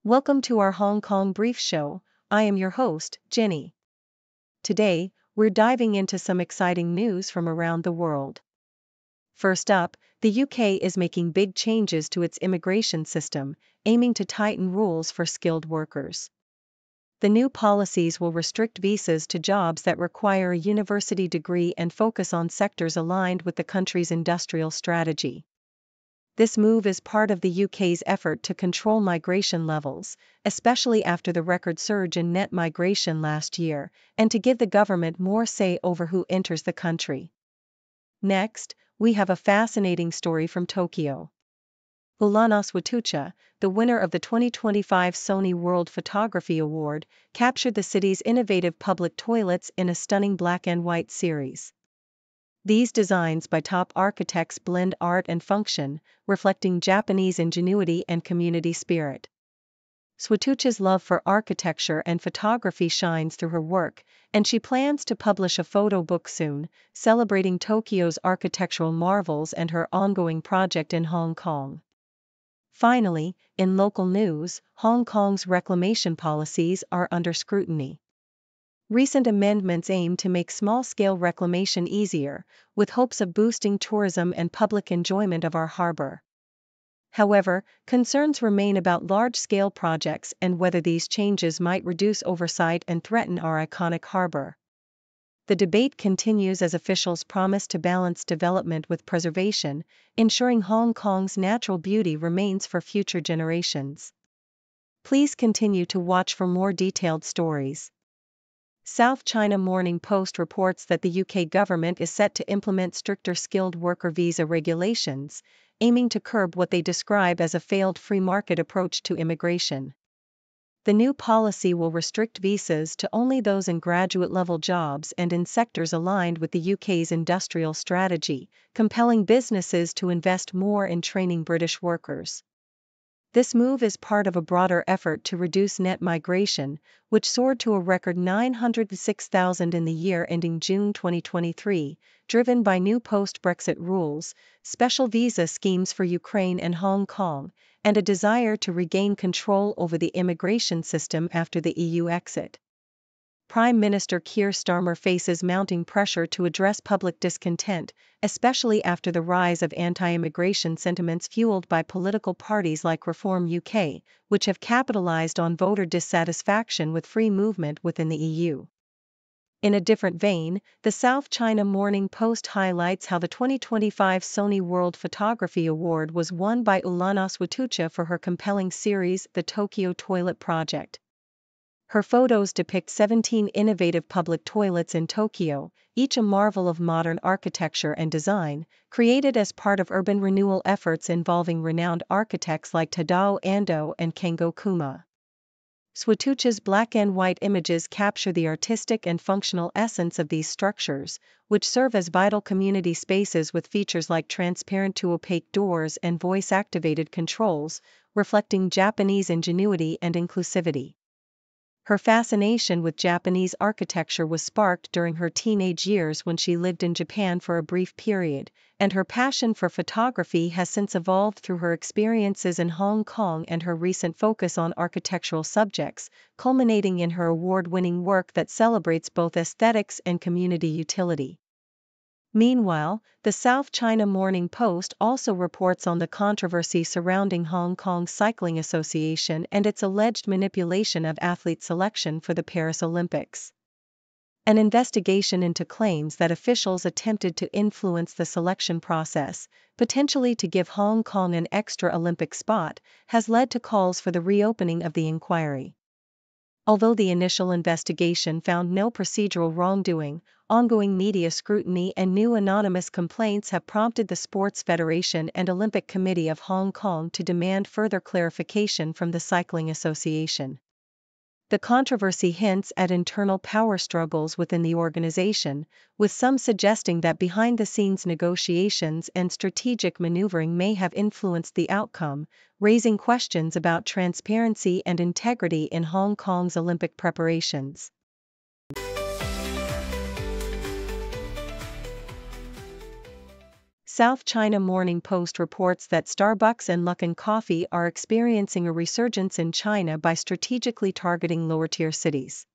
Welcome to our Hong Kong Brief Show. I am your host, Jenny. Today, we're diving into some exciting news from around the world. First up, the UK is making big changes to its immigration system, aiming to tighten rules for skilled workers. The new policies will restrict visas to jobs that require a university degree and focus on sectors aligned with the country's industrial strategy. This move is part of the UK's effort to control migration levels, especially after the record surge in net migration last year, and to give the government more say over who enters the country. Next, we have a fascinating story from Tokyo. Ulana Switucha, the winner of the 2025 Sony World Photography Award, captured the city's innovative public toilets in a stunning black and white series. These designs by top architects blend art and function, reflecting Japanese ingenuity and community spirit. Switucha's love for architecture and photography shines through her work, and she plans to publish a photo book soon, celebrating Tokyo's architectural marvels and her ongoing project in Hong Kong. Finally, in local news, Hong Kong's reclamation policies are under scrutiny. Recent amendments aim to make small-scale reclamation easier, with hopes of boosting tourism and public enjoyment of our harbor. However, concerns remain about large-scale projects and whether these changes might reduce oversight and threaten our iconic harbor. The debate continues as officials promise to balance development with preservation, ensuring Hong Kong's natural beauty remains for future generations. Please continue to watch for more detailed stories. South China Morning Post reports that the UK government is set to implement stricter skilled worker visa regulations, aiming to curb what they describe as a failed free market approach to immigration. The new policy will restrict visas to only those in graduate-level jobs and in sectors aligned with the UK's industrial strategy, compelling businesses to invest more in training British workers. This move is part of a broader effort to reduce net migration, which soared to a record 906,000 in the year ending June 2023, driven by new post-Brexit rules, special visa schemes for Ukraine and Hong Kong, and a desire to regain control over the immigration system after the EU exit. Prime Minister Keir Starmer faces mounting pressure to address public discontent, especially after the rise of anti-immigration sentiments fueled by political parties like Reform UK, which have capitalized on voter dissatisfaction with free movement within the EU. In a different vein, the South China Morning Post highlights how the 2025 Sony World Photography Award was won by Ulana Switucha for her compelling series The Tokyo Toilet Project. Her photos depict 17 innovative public toilets in Tokyo, each a marvel of modern architecture and design, created as part of urban renewal efforts involving renowned architects like Tadao Ando and Kengo Kuma. Switucha's black and white images capture the artistic and functional essence of these structures, which serve as vital community spaces with features like transparent to opaque doors and voice-activated controls, reflecting Japanese ingenuity and inclusivity. Her fascination with Japanese architecture was sparked during her teenage years when she lived in Japan for a brief period, and her passion for photography has since evolved through her experiences in Hong Kong and her recent focus on architectural subjects, culminating in her award-winning work that celebrates both aesthetics and community utility. Meanwhile, the South China Morning Post also reports on the controversy surrounding Hong Kong Cycling Association and its alleged manipulation of athlete selection for the Paris Olympics. An investigation into claims that officials attempted to influence the selection process, potentially to give Hong Kong an extra Olympic spot, has led to calls for the reopening of the inquiry. Although the initial investigation found no procedural wrongdoing, ongoing media scrutiny and new anonymous complaints have prompted the Sports Federation and Olympic Committee of Hong Kong to demand further clarification from the Cycling Association. The controversy hints at internal power struggles within the organization, with some suggesting that behind-the-scenes negotiations and strategic maneuvering may have influenced the outcome, raising questions about transparency and integrity in Hong Kong's Olympic preparations. South China Morning Post reports that Starbucks and Luckin Coffee are experiencing a resurgence in China by strategically targeting lower-tier cities.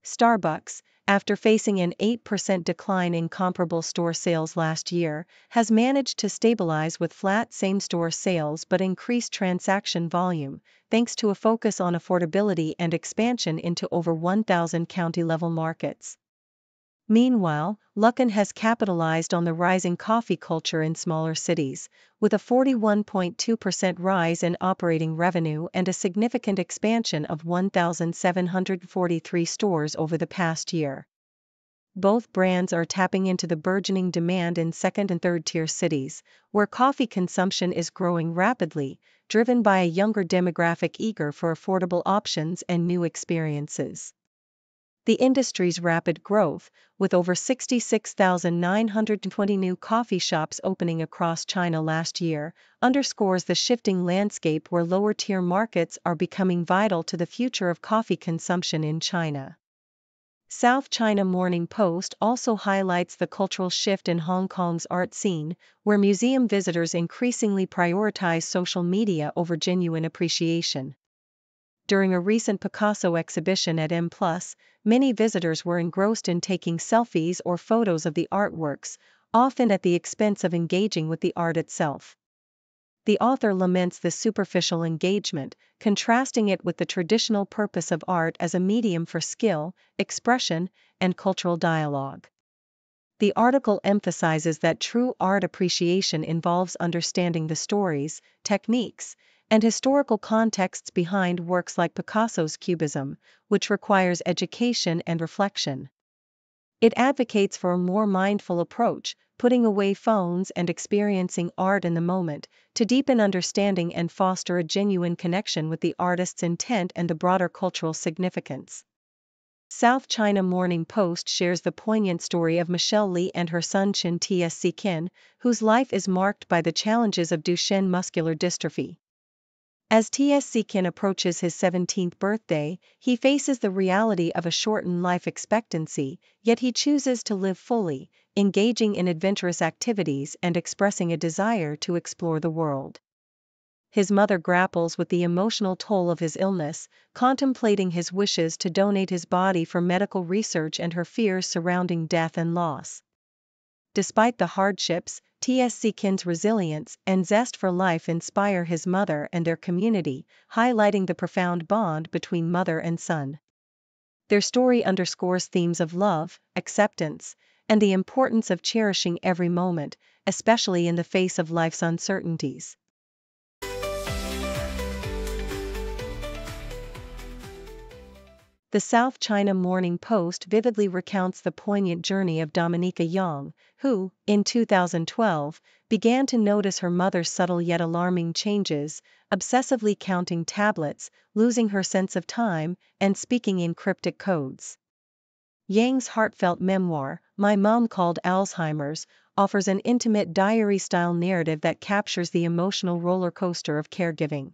Starbucks, after facing an 8% decline in comparable store sales last year, has managed to stabilize with flat same-store sales but increased transaction volume, thanks to a focus on affordability and expansion into over 1,000 county-level markets. Meanwhile, Luckin has capitalized on the rising coffee culture in smaller cities, with a 41.2% rise in operating revenue and a significant expansion of 1,743 stores over the past year. Both brands are tapping into the burgeoning demand in second- and third-tier cities, where coffee consumption is growing rapidly, driven by a younger demographic eager for affordable options and new experiences. The industry's rapid growth, with over 66,920 new coffee shops opening across China last year, underscores the shifting landscape where lower-tier markets are becoming vital to the future of coffee consumption in China. South China Morning Post also highlights the cultural shift in Hong Kong's art scene, where museum visitors increasingly prioritize social media over genuine appreciation. During a recent Picasso exhibition at M+, many visitors were engrossed in taking selfies or photos of the artworks, often at the expense of engaging with the art itself. The author laments this superficial engagement, contrasting it with the traditional purpose of art as a medium for skill, expression, and cultural dialogue. The article emphasizes that true art appreciation involves understanding the stories, techniques, and historical contexts behind works like Picasso's Cubism, which requires education and reflection. It advocates for a more mindful approach, putting away phones and experiencing art in the moment, to deepen understanding and foster a genuine connection with the artist's intent and the broader cultural significance. South China Morning Post shares the poignant story of Michelle Li and her son Chin Tsc Kin, whose life is marked by the challenges of Duchenne muscular dystrophy. As Tsc Kin approaches his 17th birthday, he faces the reality of a shortened life expectancy, yet he chooses to live fully, engaging in adventurous activities and expressing a desire to explore the world. His mother grapples with the emotional toll of his illness, contemplating his wishes to donate his body for medical research and her fears surrounding death and loss. Despite the hardships, Tsc Kin's resilience and zest for life inspire his mother and their community, highlighting the profound bond between mother and son. Their story underscores themes of love, acceptance, and the importance of cherishing every moment, especially in the face of life's uncertainties. The South China Morning Post vividly recounts the poignant journey of Dominica Yang, who, in 2012, began to notice her mother's subtle yet alarming changes, obsessively counting tablets, losing her sense of time, and speaking in cryptic codes. Yang's heartfelt memoir, My Mom Called Alzheimer's, offers an intimate diary-style narrative that captures the emotional roller coaster of caregiving.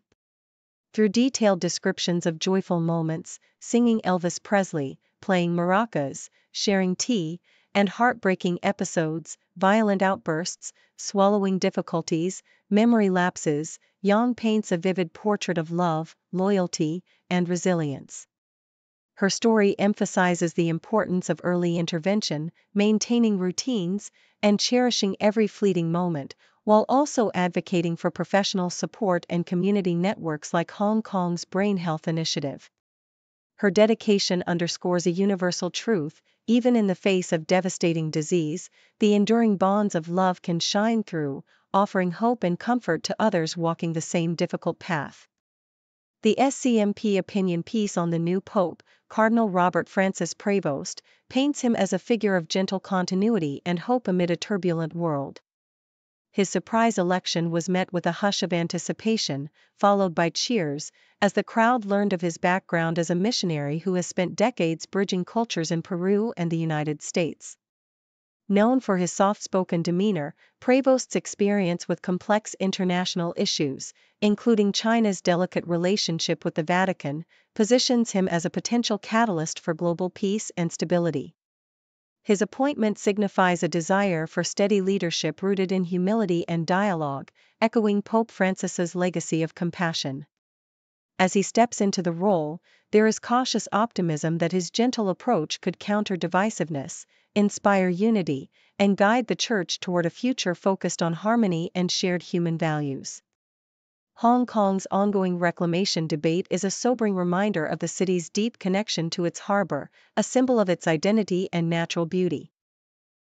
Through detailed descriptions of joyful moments, singing Elvis Presley, playing maracas, sharing tea, and heartbreaking episodes, violent outbursts, swallowing difficulties, memory lapses, Yang paints a vivid portrait of love, loyalty, and resilience. Her story emphasizes the importance of early intervention, maintaining routines, and cherishing every fleeting moment, while also advocating for professional support and community networks like Hong Kong's Brain Health Initiative. Her dedication underscores a universal truth: even in the face of devastating disease, the enduring bonds of love can shine through, offering hope and comfort to others walking the same difficult path. The SCMP opinion piece on the new Pope, Cardinal Robert Francis Prevost, paints him as a figure of gentle continuity and hope amid a turbulent world. His surprise election was met with a hush of anticipation, followed by cheers, as the crowd learned of his background as a missionary who has spent decades bridging cultures in Peru and the United States. Known for his soft-spoken demeanor, Prevost's experience with complex international issues, including China's delicate relationship with the Vatican, positions him as a potential catalyst for global peace and stability. His appointment signifies a desire for steady leadership rooted in humility and dialogue, echoing Pope Francis's legacy of compassion. As he steps into the role, there is cautious optimism that his gentle approach could counter divisiveness, inspire unity, and guide the Church toward a future focused on harmony and shared human values. Hong Kong's ongoing reclamation debate is a sobering reminder of the city's deep connection to its harbor, a symbol of its identity and natural beauty.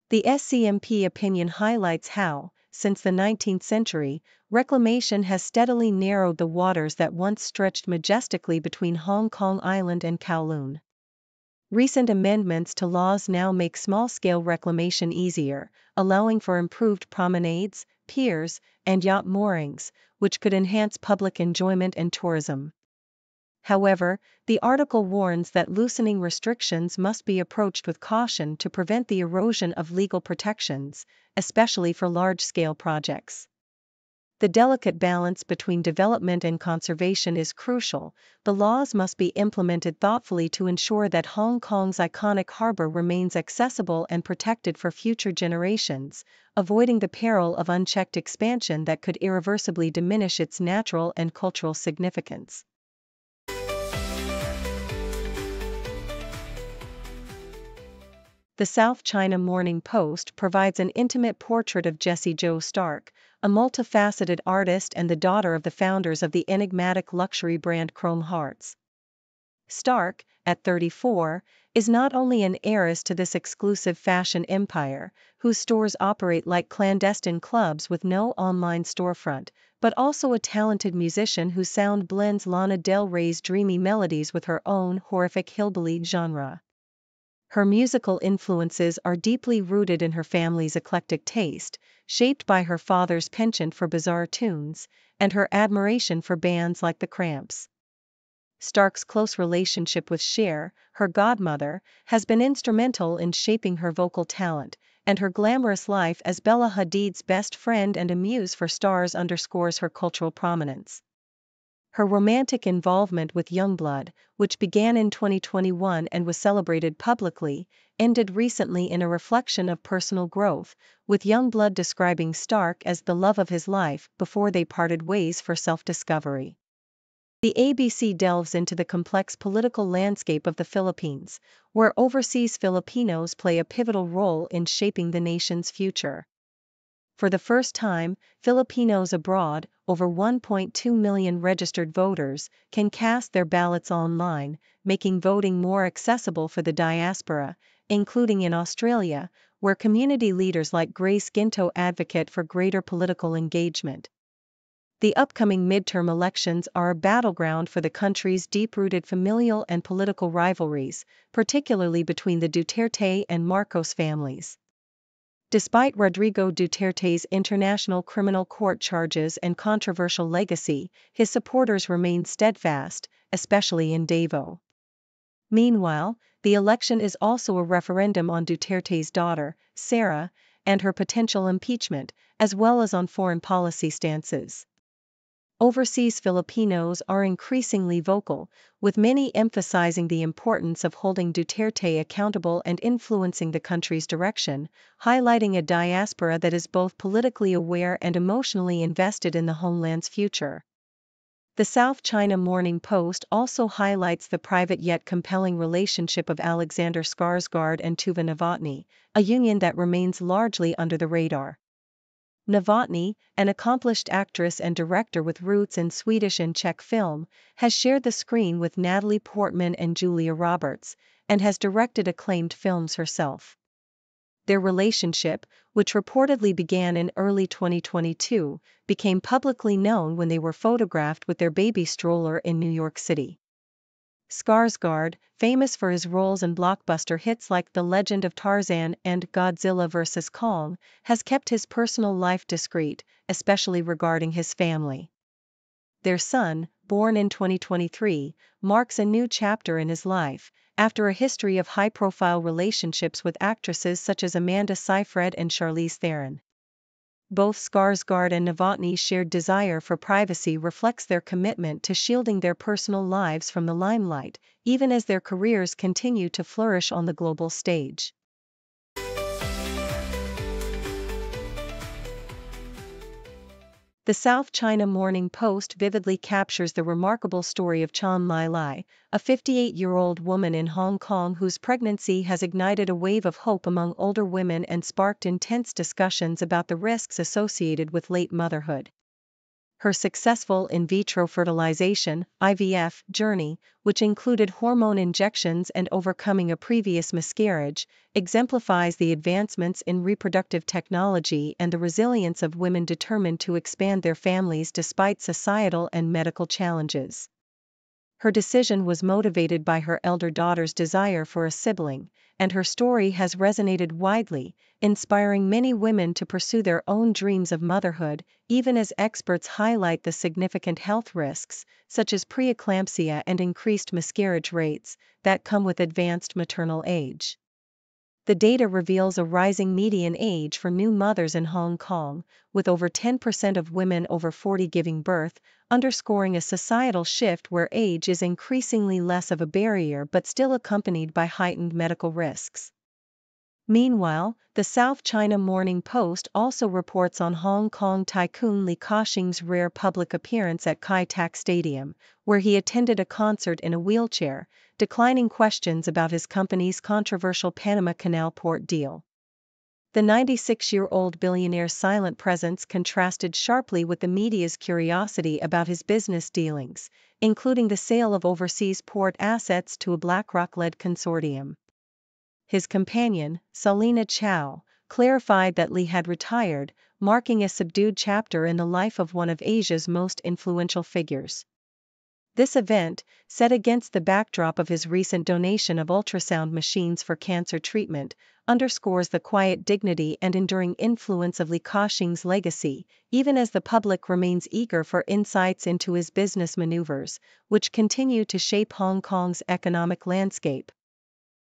The SCMP opinion highlights how, since the 19th century, reclamation has steadily narrowed the waters that once stretched majestically between Hong Kong Island and Kowloon. Recent amendments to laws now make small-scale reclamation easier, allowing for improved promenades, piers, and yacht moorings, which could enhance public enjoyment and tourism. However, the article warns that loosening restrictions must be approached with caution to prevent the erosion of legal protections, especially for large-scale projects. The delicate balance between development and conservation is crucial. The laws must be implemented thoughtfully to ensure that Hong Kong's iconic harbor remains accessible and protected for future generations, avoiding the peril of unchecked expansion that could irreversibly diminish its natural and cultural significance. The South China Morning Post provides an intimate portrait of Jessie Jo Stark, a multifaceted artist and the daughter of the founders of the enigmatic luxury brand Chrome Hearts. Stark, at 34, is not only an heiress to this exclusive fashion empire, whose stores operate like clandestine clubs with no online storefront, but also a talented musician whose sound blends Lana Del Rey's dreamy melodies with her own horrific hillbilly genre. Her musical influences are deeply rooted in her family's eclectic taste, shaped by her father's penchant for bizarre tunes, and her admiration for bands like the Cramps. Stark's close relationship with Cher, her godmother, has been instrumental in shaping her vocal talent, and her glamorous life as Bella Hadid's best friend and a muse for stars underscores her cultural prominence. Her romantic involvement with Youngblood, which began in 2021 and was celebrated publicly, ended recently in a reflection of personal growth, with Youngblood describing Stark as the love of his life before they parted ways for self-discovery. The ABC delves into the complex political landscape of the Philippines, where overseas Filipinos play a pivotal role in shaping the nation's future. For the first time, Filipinos abroad, over 1.2 million registered voters, can cast their ballots online, making voting more accessible for the diaspora, including in Australia, where community leaders like Grace Ginto advocate for greater political engagement. The upcoming midterm elections are a battleground for the country's deep-rooted familial and political rivalries, particularly between the Duterte and Marcos families. Despite Rodrigo Duterte's international criminal court charges and controversial legacy, his supporters remain steadfast, especially in Davao. Meanwhile, the election is also a referendum on Duterte's daughter, Sara, and her potential impeachment, as well as on foreign policy stances. Overseas Filipinos are increasingly vocal, with many emphasizing the importance of holding Duterte accountable and influencing the country's direction, highlighting a diaspora that is both politically aware and emotionally invested in the homeland's future. The South China Morning Post also highlights the private yet compelling relationship of Alexander Skarsgård and Tuva Novotny, a union that remains largely under the radar. Novotny, an accomplished actress and director with roots in Swedish and Czech film, has shared the screen with Natalie Portman and Julia Roberts, and has directed acclaimed films herself. Their relationship, which reportedly began in early 2022, became publicly known when they were photographed with their baby stroller in New York City. Skarsgård, famous for his roles in blockbuster hits like The Legend of Tarzan and Godzilla vs. Kong, has kept his personal life discreet, especially regarding his family. Their son, born in 2023, marks a new chapter in his life, after a history of high-profile relationships with actresses such as Amanda Seyfried and Charlize Theron. Both Skarsgård and Novotny's shared desire for privacy reflects their commitment to shielding their personal lives from the limelight, even as their careers continue to flourish on the global stage. The South China Morning Post vividly captures the remarkable story of Chan Lai Lai, a 58-year-old woman in Hong Kong whose pregnancy has ignited a wave of hope among older women and sparked intense discussions about the risks associated with late motherhood. Her successful in vitro fertilization (IVF) journey, which included hormone injections and overcoming a previous miscarriage, exemplifies the advancements in reproductive technology and the resilience of women determined to expand their families despite societal and medical challenges. Her decision was motivated by her elder daughter's desire for a sibling, and her story has resonated widely, inspiring many women to pursue their own dreams of motherhood, even as experts highlight the significant health risks, such as preeclampsia and increased miscarriage rates, that come with advanced maternal age. The data reveals a rising median age for new mothers in Hong Kong, with over 10% of women over 40 giving birth, underscoring a societal shift where age is increasingly less of a barrier but still accompanied by heightened medical risks. Meanwhile, the South China Morning Post also reports on Hong Kong tycoon Li Ka-shing's rare public appearance at Kai Tak Stadium, where he attended a concert in a wheelchair, declining questions about his company's controversial Panama Canal port deal. The 96-year-old billionaire's silent presence contrasted sharply with the media's curiosity about his business dealings, including the sale of overseas port assets to a BlackRock-led consortium. His companion, Selina Chow, clarified that Li had retired, marking a subdued chapter in the life of one of Asia's most influential figures. This event, set against the backdrop of his recent donation of ultrasound machines for cancer treatment, underscores the quiet dignity and enduring influence of Li Ka-shing's legacy, even as the public remains eager for insights into his business maneuvers, which continue to shape Hong Kong's economic landscape.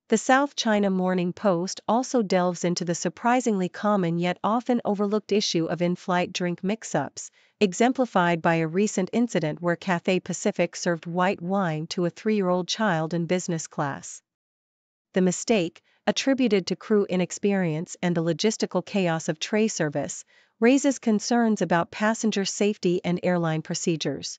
The South China Morning Post also delves into the surprisingly common yet often overlooked issue of in-flight drink mix-ups, exemplified by a recent incident where Cathay Pacific served white wine to a 3-year-old child in business class. The mistake, attributed to crew inexperience and the logistical chaos of tray service, raises concerns about passenger safety and airline procedures.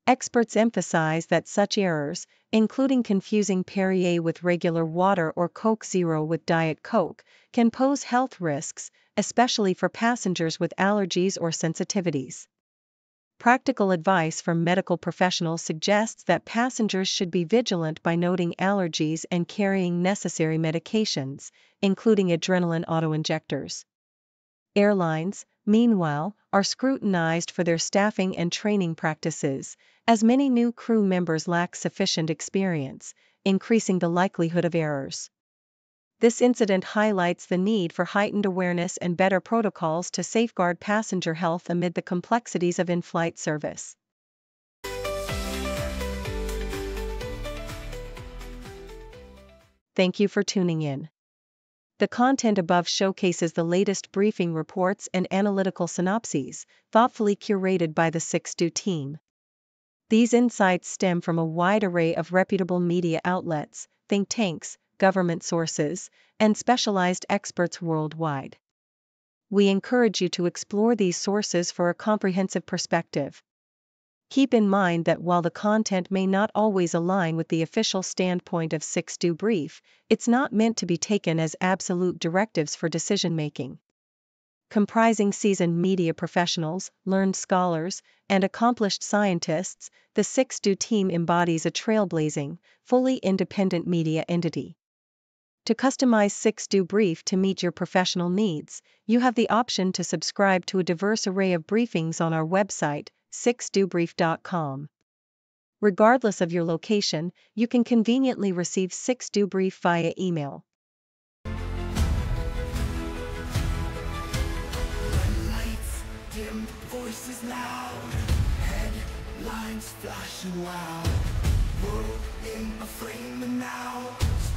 Experts emphasize that such errors, including confusing Perrier with regular water or Coke Zero with Diet Coke, can pose health risks, especially for passengers with allergies or sensitivities. Practical advice from medical professionals suggests that passengers should be vigilant by noting allergies and carrying necessary medications, including adrenaline autoinjectors. Airlines, meanwhile, are scrutinized for their staffing and training practices, as many new crew members lack sufficient experience, increasing the likelihood of errors. This incident highlights the need for heightened awareness and better protocols to safeguard passenger health amid the complexities of in-flight service. Thank you for tuning in. The content above showcases the latest briefing reports and analytical synopses, thoughtfully curated by the 6Do team. These insights stem from a wide array of reputable media outlets, think tanks, government sources, and specialized experts worldwide. We encourage you to explore these sources for a comprehensive perspective. Keep in mind that while the content may not always align with the official standpoint of 6Do Brief, it's not meant to be taken as absolute directives for decision-making. Comprising seasoned media professionals, learned scholars, and accomplished scientists, the 6Do team embodies a trailblazing, fully independent media entity. To customize 6Do Brief to meet your professional needs, you have the option to subscribe to a diverse array of briefings on our website, 6dobrief.com. Regardless of your location, you can conveniently receive 6Do Brief via email. Lights dim, voices loud, headlines flashing loud. World in a frame and now,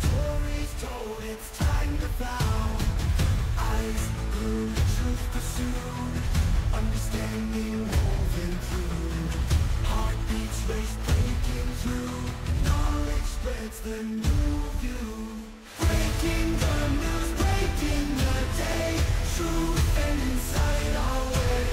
stories told, it's time to vow. Eyes glued, truth pursued, understanding woven through. Heartbeats race breaking through, knowledge spreads the new view. Breaking the news, breaking the day, truth and insight our way.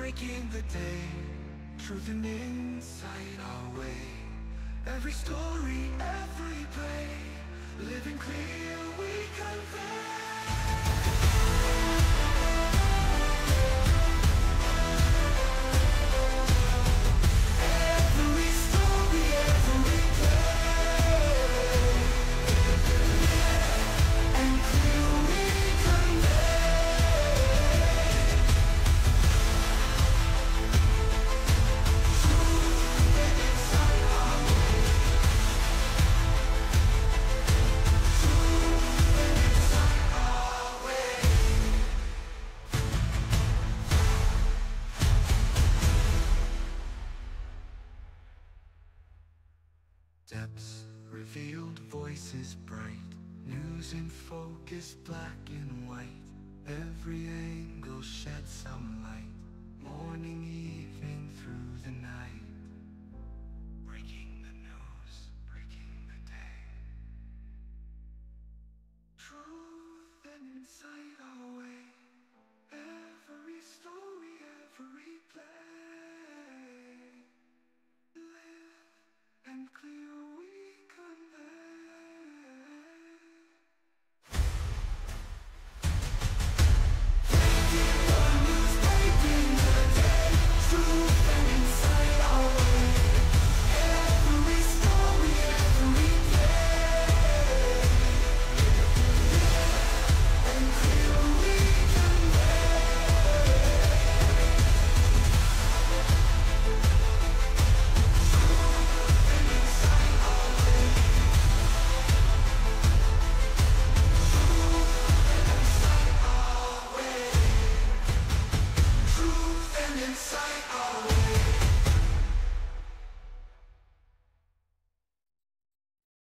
breaking the day, truth and insight our way. Every story, every play, living clear we convey. Every story, every play, and clear we depths revealed, voices bright, news in focus, black and white. Every angle sheds some light.